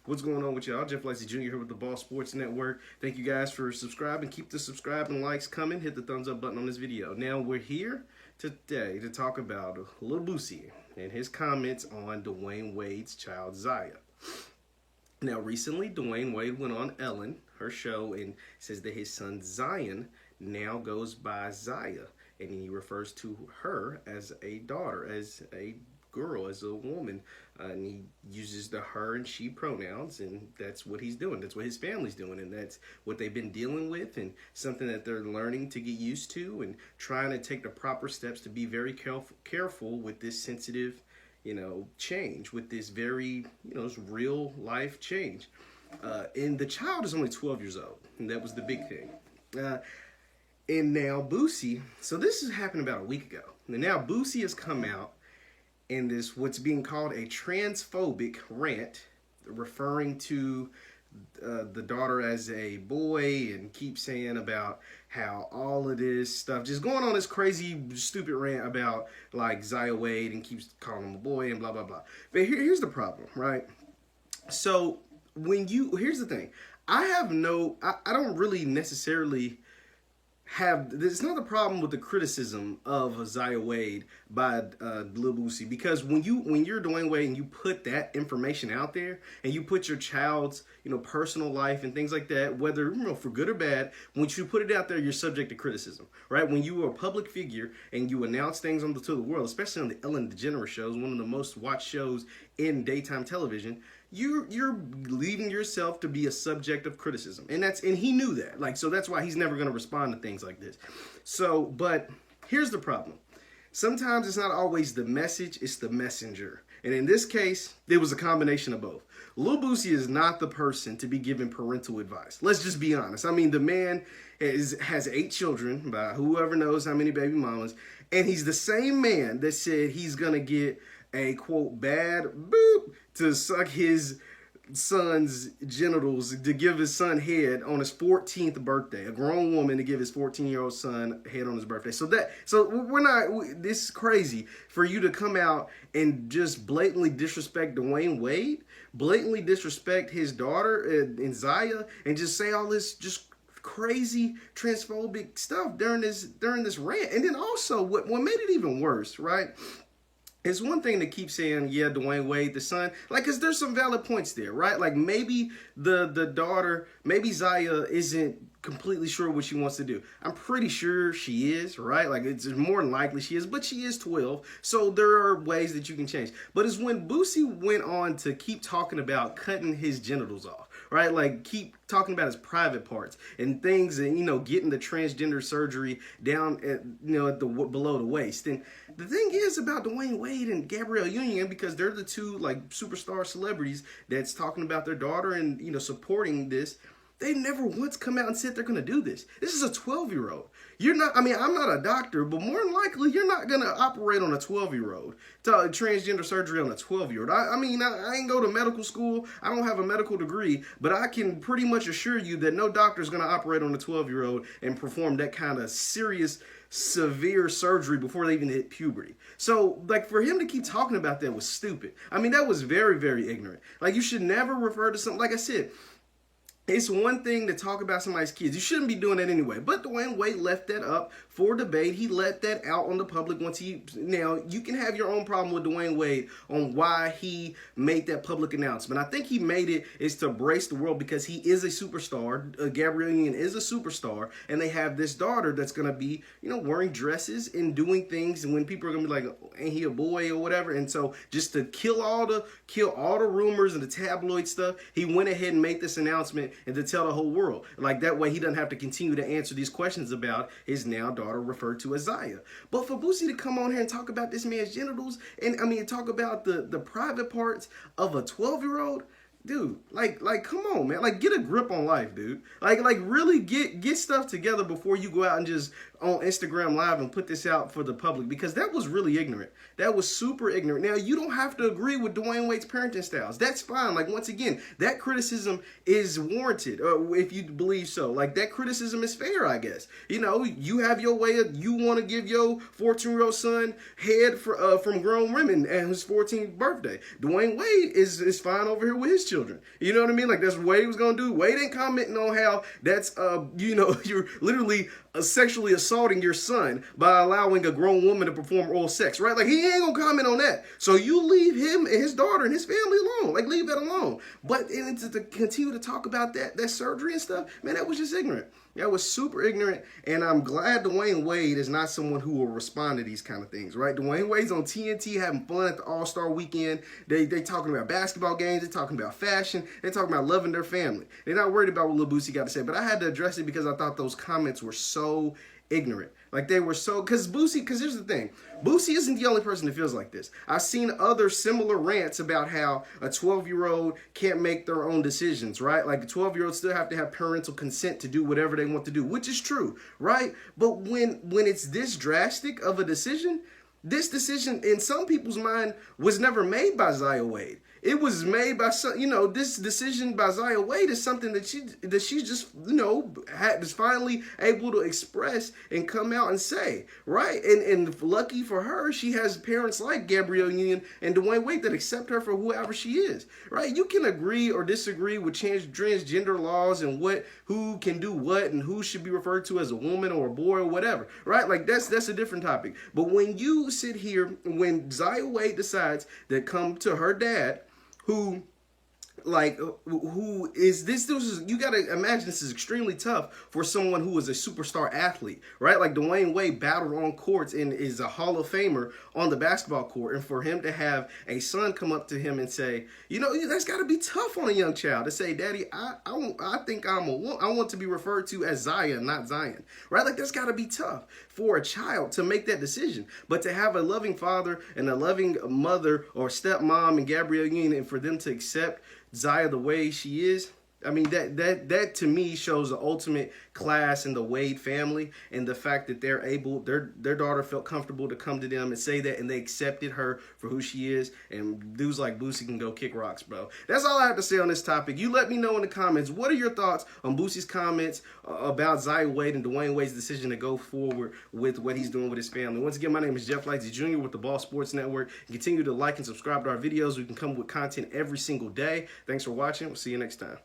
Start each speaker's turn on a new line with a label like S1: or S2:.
S1: What's going on with y'all? Jeff Lightsy Jr. here with the Ball Sports Network. Thank you guys for subscribing. Keep the subscribe and likes coming. Hit the thumbs up button on this video. Now, we're here today to talk about Lil Boosie and his comments on Dwayne Wade's child, Zaya. Now, recently, Dwayne Wade went on Ellen, her show, and says that his son, Zion, now goes by Zaya. And he refers to her as a daughter, as a girl, as a woman, and he uses the her and she pronouns, and that's what he's doing. That's what his family's doing, and that's what they've been dealing with, and something that they're learning to get used to, and trying to take the proper steps to be very careful with this sensitive, change, with this very, this real life change. And the child is only 12 years old, and that was the big thing. And now Boosie, so this has happened about a week ago, and now Boosie has come out in this, what's being called a transphobic rant, referring to the daughter as a boy, and keep saying about how all of this stuff, just going on this crazy, stupid rant about like Zaya Wade, and keeps calling him a boy and blah, blah, blah. But here's the problem, right? So here's the thing. I don't really necessarily there's not a problem with the criticism of Zaya Wade by Lil Boosie, because when you're Dwayne Wade and you put that information out there, and you put your child's personal life and things like that, whether for good or bad, once you put it out there, you're subject to criticism, right? When you are a public figure and you announce things to the world, especially on the Ellen DeGeneres shows, one of the most watched shows in daytime television, you're leaving yourself to be a subject of criticism, and he knew that. So that's why he's never going to respond to things like this. So, but here's the problem. Sometimes it's not always the message, it's the messenger. And in this case, it was a combination of both. Lil Boosie is not the person to be giving parental advice. Let's just be honest. I mean, the man has 8 children by whoever knows how many baby mamas, and he's the same man that said he's going to get a, quote, bad boop to suck his son's genitals, to give his son head on his 14th birthday. A grown woman to give his 14-year-old son head on his birthday. So this is crazy for you to come out and just blatantly disrespect Dwayne Wade, blatantly disrespect his daughter and Zaya, and just say all this just crazy transphobic stuff during this rant. And then also what made it even worse, right? It's one thing to keep saying, yeah, Dwayne Wade, the son, because there's some valid points there, right? Like maybe the daughter, maybe Zaya isn't completely sure what she wants to do. I'm pretty sure she is, right? Like it's more than likely she is, but she is 12. So there are ways that you can change. But it's when Boosie went on to keep talking about cutting his genitals off, right? Like keep talking about his private parts and things, and getting the transgender surgery down at below the waist. And the thing is about Dwayne Wade and Gabrielle Union, because they're the two superstar celebrities that's talking about their daughter and supporting this, they never once come out and said they're going to do this. This is a 12-year-old. You're not, I'm not a doctor, but more than likely, you're not going to operate on a 12-year-old, transgender surgery on a 12-year-old. I ain't go to medical school. I don't have a medical degree, but I can pretty much assure you that no doctor is going to operate on a 12-year-old and perform that kind of serious, severe surgery before they even hit puberty. So, for him to keep talking about that was stupid. That was very, very ignorant. You should never refer to something, like I said, it's one thing to talk about somebody's kids. You shouldn't be doing that anyway. But Dwayne Wade left that up for debate. He let that out on the public now, you can have your own problem with Dwayne Wade on why he made that public announcement. I think he made it is to brace the world, because he is a superstar. Gabrielle Union is a superstar, and they have this daughter that's going to be, wearing dresses and doing things, and when people are going to be like, ain't he a boy or whatever? And so just to kill all the rumors and the tabloid stuff, he went ahead and made this announcement, and to tell the whole world. That way he doesn't have to continue to answer these questions about his now daughter referred to as Zaya. But for Boosie to come on here and talk about this man's genitals, and talk about the private parts of a 12-year-old, dude, come on, man. Get a grip on life, dude. Really get stuff together before you go out and just on Instagram Live and put this out for the public, because that was really ignorant. That was super ignorant. Now, you don't have to agree with Dwayne Wade's parenting styles. That's fine. Once again, that criticism is warranted, if you believe so. That criticism is fair, I guess. You have your way you want to give your 14-year-old son head from grown women at his 14th birthday. Dwayne Wade is fine over here with his children. You know what I mean? Like, that's what Wade was going to do. Wade ain't commenting on how that's, you know, you're literally sexually assaulting your son by allowing a grown woman to perform oral sex, right? Like, he ain't going to comment on that. So you leave him and his daughter and his family alone. Like, leave that alone. But to continue to talk about that surgery and stuff, man, that was just ignorant. That was super ignorant, and I'm glad Dwayne Wade is not someone who will respond to these kind of things, right? Dwayne Wade's on TNT having fun at the All-Star weekend. They talking about basketball games. They talking about fashion. They talking about loving their family. They're not worried about what Lil Boosie got to say, but I had to address it because I thought those comments were so ignorant. Like, they were so, because here's the thing. Boosie isn't the only person that feels like this. I've seen other similar rants about how a 12-year-old can't make their own decisions, right? Like, a 12-year-old still have to have parental consent to do whatever they want to do, which is true, right? But when it's this drastic of a decision, this decision in some people's mind was never made by Zaya Wade. It was made by some, you know, this decision by Zaya Wade is something that she just, you know, is finally able to express and come out and say, right? And lucky for her, she has parents like Gabrielle Union and Dwayne Wade that accept her for whoever she is, right? You can agree or disagree with transgender laws and who can do what and who should be referred to as a woman or a boy or whatever, right? Like, that's a different topic. But when you sit here, when Zaya Wade decides to come to her dad, who is this you gotta imagine this is extremely tough for someone who is a superstar athlete, right? Like, Dwayne Wade battled on courts and is a Hall of Famer on the basketball court, and for him to have a son come up to him and say, you know, that's got to be tough on a young child to say, Daddy, I think I want to be referred to as Zaya, not Zion, right? Like, that's got to be tough for a child to make that decision. But to have a loving father and a loving mother or stepmom and Gabrielle Union, and for them to accept Zaya the way she is, I mean, that to me shows the ultimate class in the Wade family, and the fact that they're able, their daughter felt comfortable to come to them and say that, and they accepted her for who she is. And dudes like Boosie can go kick rocks, bro. That's all I have to say on this topic. You let me know in the comments, what are your thoughts on Boosie's comments about Zaya Wade and Dwayne Wade's decision to go forward with what he's doing with his family. Once again, my name is Jeff Lightsy Jr. with the Ball Sports Network. Continue to like and subscribe to our videos. We can come with content every single day. Thanks for watching. We'll see you next time.